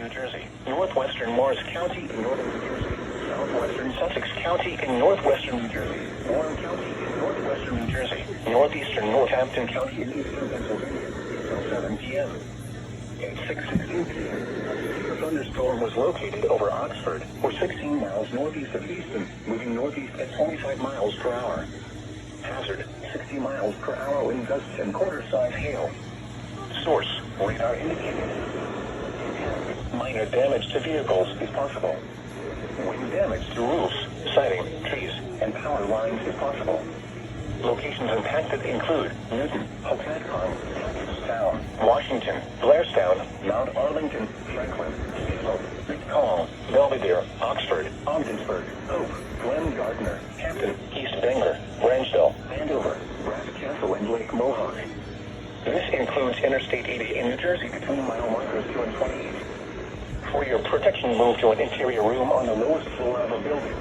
New Jersey, northwestern Morris County in northern New Jersey, southwestern Sussex County in northwestern New Jersey, Warren County in northwestern New Jersey, northeastern Northampton County in eastern Pennsylvania, until 7 p.m. At 6:16 p.m., a severe thunderstorm was located over Oxford, or 16 miles northeast of Easton, moving northeast at 25 miles per hour. Hazard, 60 miles per hour wind gusts and quarter-size hail. Source, radar indicated. Minor damage to vehicles is possible. Wind damage to roofs, siding, trees, and power lines is possible. Locations impacted include Newton, Hokanakon, Town, Washington, Blairstown, Mount Arlington, Franklin, Cecil, Call, Belvedere, Oxford, Ogdensburg, Hope, Glen Gardner, Hampton, East Bangor, Branchville, Andover, Brass Castle, and Lake Mohawk. This includes Interstate 80 in New Jersey between mile markers 2 and 28. For your protection, move to an interior room on the lowest floor of a building.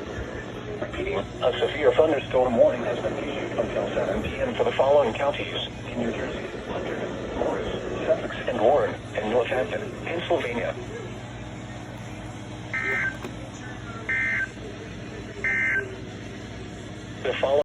Repeating, a severe thunderstorm warning has been issued until 7 p.m. for the following counties in New Jersey: London, Morris, Sussex and Warren, and Northampton, Pennsylvania.